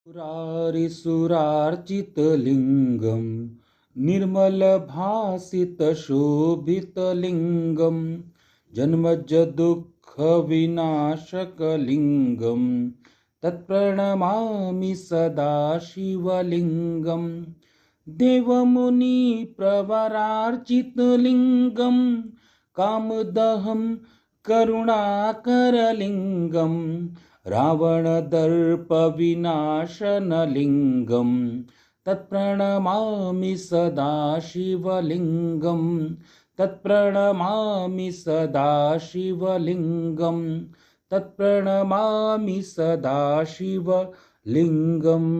सुरारिसुरार्चितलिङ्गं निर्मलभासितशोभितलिङ्गं जन्मजदुःखविनाशकलिङ्गं तत्प्रणमामि सदा शिवलिङ्गं देवमुनिप्रवरार्चितलिङ्गं कामदहं करुणाकरलिङ्गं रावणदर्पविनाशनलिङ्गं तत्प्रणमामि सदा शिवलिङ्गं तत्प्रणमामि सदा शिवलिङ्गं तत्प्रणमामि सदा शिवलिङ्गम्।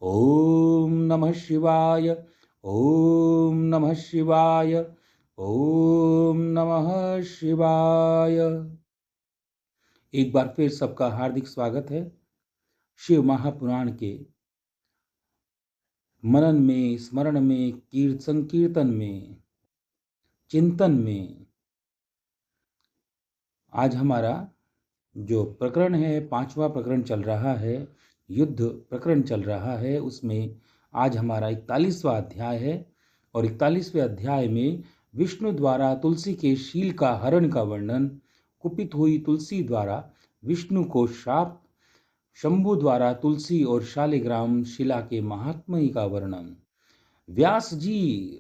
ॐ नमः शिवाय। ॐ नमः शिवाय। ॐ नमः शिवाय। एक बार फिर सबका हार्दिक स्वागत है शिव महापुराण के मनन में, स्मरण में, संकीर्तन में, चिंतन में। आज हमारा जो प्रकरण है, 5वां प्रकरण चल रहा है, युद्ध प्रकरण चल रहा है। उसमें आज हमारा 41वां अध्याय है और 41वें अध्याय में विष्णु द्वारा तुलसी के शील का हरण का वर्णन, कुपित हुई तुलसी द्वारा विष्णु को शाप, शंभु द्वारा तुलसी और शालिग्राम शिला के महात्म्य का वर्णन। व्यास जी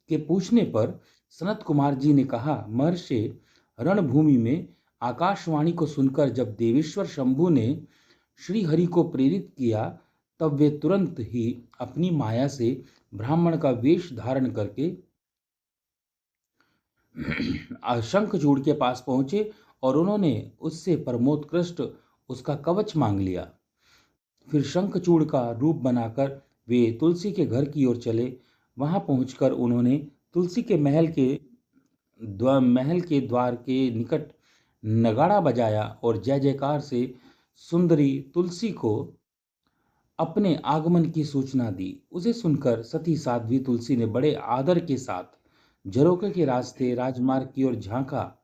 के पूछने पर सनत कुमार जी ने कहा, महर्षि, रणभूमि में आकाशवाणी को सुनकर जब देवेश्वर शंभु ने श्री हरि को प्रेरित किया, तब वे तुरंत ही अपनी माया से ब्राह्मण का वेश धारण करके शंखचूड़ के पास पहुंचे और उन्होंने उससे परमोत्कृष्ट उसका कवच मांग लिया। फिर शंखचूड़ का रूप बनाकर वे तुलसी के घर की ओर चले। वहां पहुंचकर उन्होंने तुलसी के महल के द्वार के निकट नगाड़ा बजाया और जय जयकार से सुंदरी तुलसी को अपने आगमन की सूचना दी। उसे सुनकर सती साध्वी तुलसी ने बड़े आदर के साथ झरोखे के रास्ते राजमार्ग की ओर झांका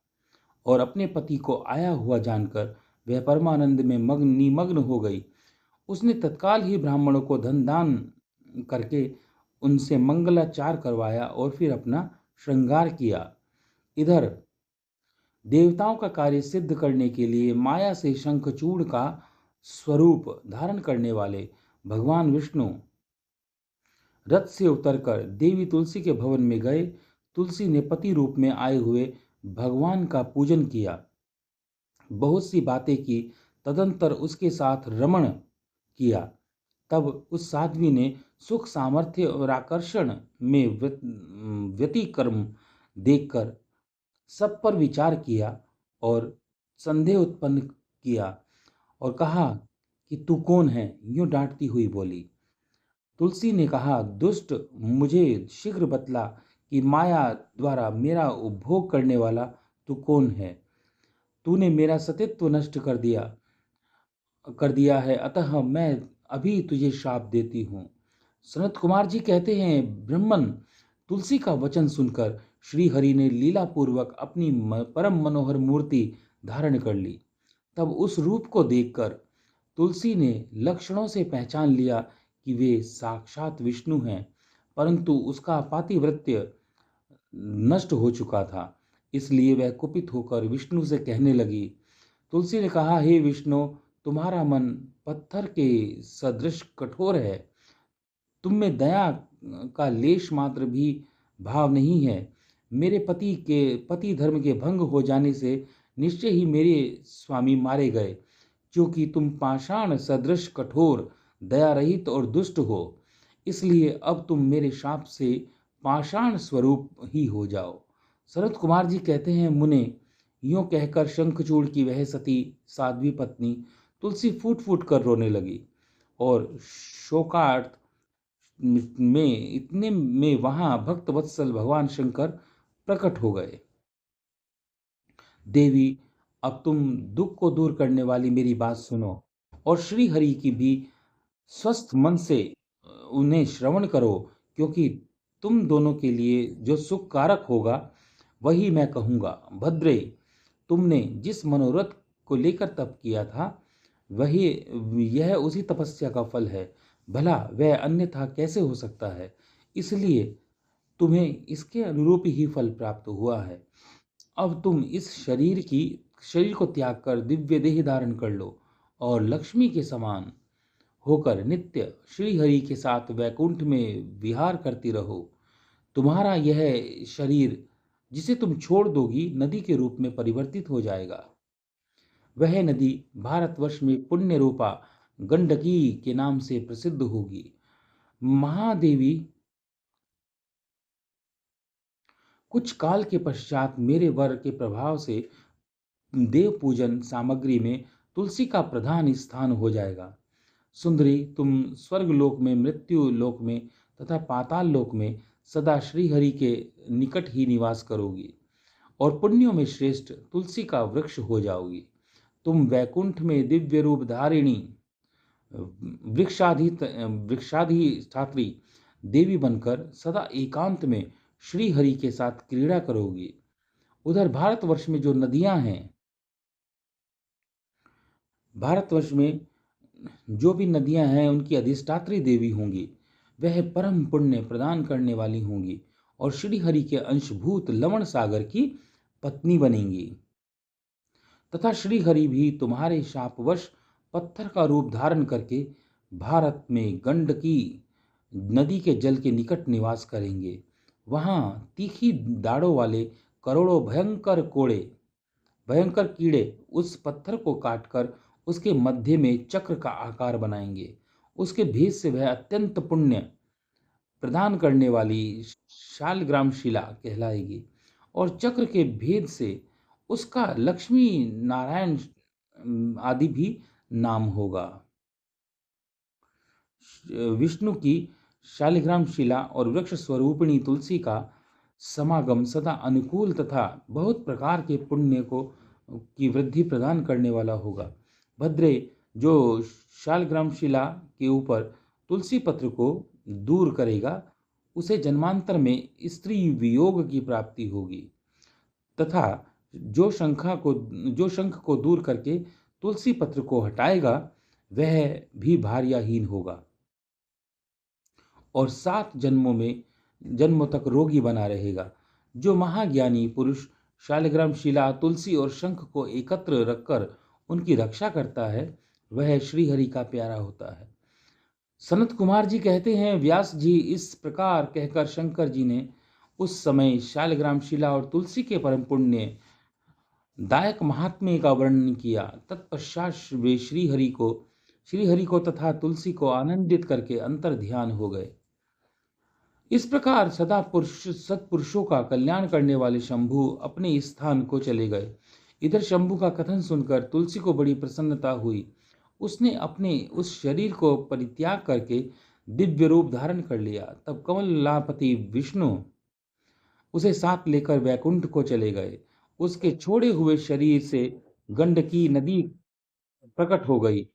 और अपने पति को आया हुआ जानकर वह परमानंद में निमग्न हो गई। उसने तत्काल ही ब्राह्मणों को धन दान करके उनसे मंगलाचार करवाया और फिर अपना श्रृंगार किया। इधर देवताओं का कार्य सिद्ध करने के लिए माया से शंखचूड़ का स्वरूप धारण करने वाले भगवान विष्णु रथ से उतरकर देवी तुलसी के भवन में गए। तुलसी ने पति रूप में आए हुए भगवान का पूजन किया, बहुत सी बातें की, तदंतर उसके साथ रमण किया। तब उस साध्वी ने सुख, सामर्थ्य और आकर्षण में व्यतिक्रम देखकर सब पर विचार किया और संदेह उत्पन्न किया और कहा कि तू कौन है? यूं डांटती हुई बोली। तुलसी ने कहा, दुष्ट, मुझे शीघ्र बतला कि माया द्वारा मेरा उपभोग करने वाला तू कौन है? तूने मेरा सतीत्व नष्ट कर दिया है, अतः मैं अभी तुझे शाप देती हूँ। सनत कुमार जी कहते हैं, ब्रह्मन, तुलसी का वचन सुनकर श्री हरि ने लीला पूर्वक अपनी परम मनोहर मूर्ति धारण कर ली। तब उस रूप को देखकर तुलसी ने लक्षणों से पहचान लिया कि वे साक्षात विष्णु हैं, परंतु उसका पातिव्रत्य नष्ट हो चुका था। इसलिए वह कुपित होकर विष्णु से कहने लगी। तुलसी ने कहा, हे विष्णु, तुम्हारा मन पत्थर के सदृश कठोर है। तुम में दया का लेश मात्र भी भाव नहीं है। मेरे पति धर्म के भंग हो जाने से निश्चय ही मेरे स्वामी मारे गए, क्योंकि तुम पाषाण सदृश कठोर, दया रहित और दुष्ट हो। इसलिए अब तुम मेरे शाप से पाषाण स्वरूप ही हो जाओ। सनत कुमार जी कहते हैं, मुने, यूं कहकर शंखचूड़ की वह सती साध्वी पत्नी तुलसी फूट फूट कर रोने लगी और शोकार्त में इतने में वहां भक्त वत्सल भगवान शंकर प्रकट हो गए। देवी, अब तुम दुख को दूर करने वाली मेरी बात सुनो और श्री हरि की भी स्वस्थ मन से उन्हें श्रवण करो, क्योंकि तुम दोनों के लिए जो सुख कारक होगा वही मैं कहूँगा। भद्रे, तुमने जिस मनोरथ को लेकर तप किया था वही यह उसी तपस्या का फल है। भला वह अन्यथा कैसे हो सकता है? इसलिए तुम्हें इसके अनुरूप ही फल प्राप्त हुआ है। अब तुम इस शरीर को त्याग कर दिव्य देह धारण कर लो और लक्ष्मी के समान होकर नित्य श्री हरि के साथ वैकुंठ में विहार करती रहो। तुम्हारा यह शरीर जिसे तुम छोड़ दोगी नदी के रूप में परिवर्तित हो जाएगा। वह नदी भारतवर्ष में पुण्य रूपा गंडकी के नाम से प्रसिद्ध होगी। महादेवी कुछ काल के पश्चात मेरे वर के प्रभाव से देव पूजन सामग्री में तुलसी का प्रधान स्थान हो जाएगा। सुंदरी, तुम स्वर्ग लोक में, मृत्यु लोक में तथा पाताल लोक में सदा श्री हरि के निकट ही निवास करोगी और पुण्यों में श्रेष्ठ तुलसी का वृक्ष हो जाओगी। तुम वैकुंठ में दिव्य रूप धारिणी वृक्षाधिष्ठात्री देवी बनकर सदा एकांत में श्री हरि के साथ क्रीड़ा करोगी। उधर भारतवर्ष में जो नदियां हैं, भारतवर्ष में जो भी नदियां हैं उनकी अधिष्ठात्री देवी होंगी। वह परम पुण्य प्रदान करने वाली होंगी और श्री हरि के अंशभूत लवण सागर की पत्नी बनेंगी तथा श्री हरि भी तुम्हारे शापवश पत्थर का रूप धारण करके भारत में गंडकी नदी के जल के निकट निवास करेंगे। वहां तीखी दाढ़ों वाले करोड़ों भयंकर कीड़े उस पत्थर को काटकर उसके मध्य में चक्र का आकार बनाएंगे। उसके भेद से वह अत्यंत पुण्य प्रदान करने वाली शालग्राम शिला कहलाएगी और चक्र के भेद से उसका लक्ष्मी नारायण आदि भी नाम होगा। विष्णु की शालिग्राम शिला और वृक्ष स्वरूपिणी तुलसी का समागम सदा अनुकूल तथा बहुत प्रकार के पुण्य को की वृद्धि प्रदान करने वाला होगा। भद्रे, जो शालग्राम शिला के ऊपर तुलसी पत्र को दूर करेगा उसे जन्मांतर में स्त्री वियोग की प्राप्ति होगी तथा जो शंख को दूर करके तुलसी पत्र को हटाएगा वह भी भार्याहीन होगा और 7 जन्मों तक रोगी बना रहेगा। जो महाज्ञानी पुरुष शालिग्राम शिला, तुलसी और शंख को एकत्र रखकर उनकी रक्षा करता है वह श्री हरि का प्यारा होता है। सनत कुमार जी कहते हैं, व्यास जी इस प्रकार कहकर शंकर जी ने उस समय शालिग्राम शिला और तुलसी के परम पुण्य दायक महात्म्य का वर्णन किया। तत्पश्चात वे श्री हरि को तथा तुलसी को आनंदित करके अंतर ध्यान हो गए। इस प्रकार सत्पुरुषों का कल्याण करने वाले शंभु अपने स्थान को चले गए। इधर शंभु का कथन सुनकर तुलसी को बड़ी प्रसन्नता हुई। उसने अपने उस शरीर को परित्याग करके दिव्य रूप धारण कर लिया। तब कमलापति विष्णु उसे साथ लेकर वैकुंठ को चले गए। उसके छोड़े हुए शरीर से गंडकी नदी प्रकट हो गई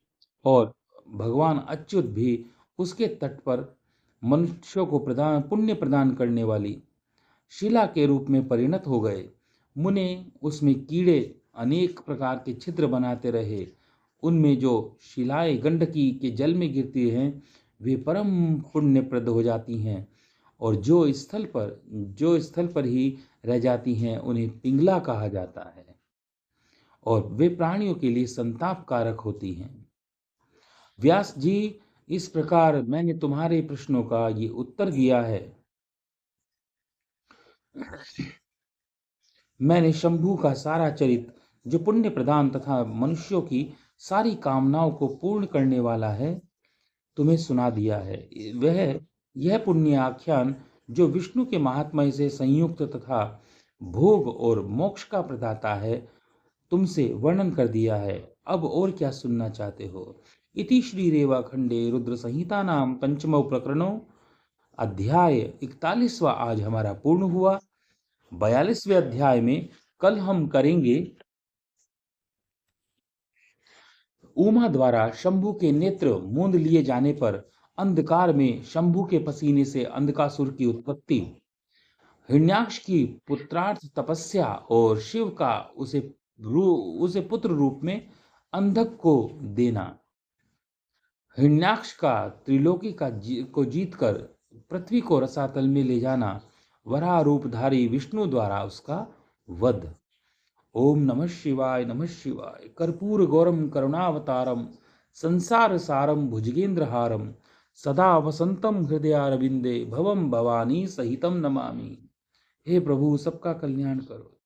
और भगवान अच्युत भी उसके तट पर मनुष्यों को पुण्य प्रदान करने वाली शिला के रूप में परिणत हो गए। मुने उसमें कीड़े अनेक प्रकार के छिद्र बनाते रहे। उनमें जो शिलाएं गंडकी के जल में गिरती हैं वे परम पुण्यप्रद हो जाती हैं और जो स्थल पर ही रह जाती हैं उन्हें पिंगला कहा जाता है और वे प्राणियों के लिए संताप कारक होती हैं। व्यास जी, इस प्रकार मैंने तुम्हारे प्रश्नों का ये उत्तर दिया है। मैंने शंभु का सारा चरित्र जो पुण्य प्रदान तथा मनुष्यों की सारी कामनाओं को पूर्ण करने वाला है तुम्हें सुना दिया है। यह पुण्य आख्यान जो विष्णु के महात्म्य से संयुक्त तथा भोग और मोक्ष का प्रदाता है तुमसे वर्णन कर दिया है। अब और क्या सुनना चाहते हो? इति श्री रेवा खंडे रुद्र संहिता नाम पंचमो प्रकरणों अध्याय 41वां आज हमारा पूर्ण हुआ। 42वें अध्याय में कल हम करेंगे उमा द्वारा शंभु के नेत्र मूंद लिए जाने पर अंधकार में शंभु के पसीने से अंधकासुर की उत्पत्ति, हिरण्याक्ष की पुत्रार्थ तपस्या और शिव का उसे पुत्र रूप में अंधक को देना, हिरण्याक्ष का त्रिलोकी को जीतकर पृथ्वी को रसातल में ले जाना, वराह रूपधारी विष्णु द्वारा उसका वध। ओम नमः शिवाय, नमः शिवाय। कर्पूर गौरम करुणावतारम संसार सारम भुजगेंद्रहारम सदा वसंतम हृदयारविंदे भवम भवानी सहितम नमामि। हे प्रभु, सबका कल्याण करो।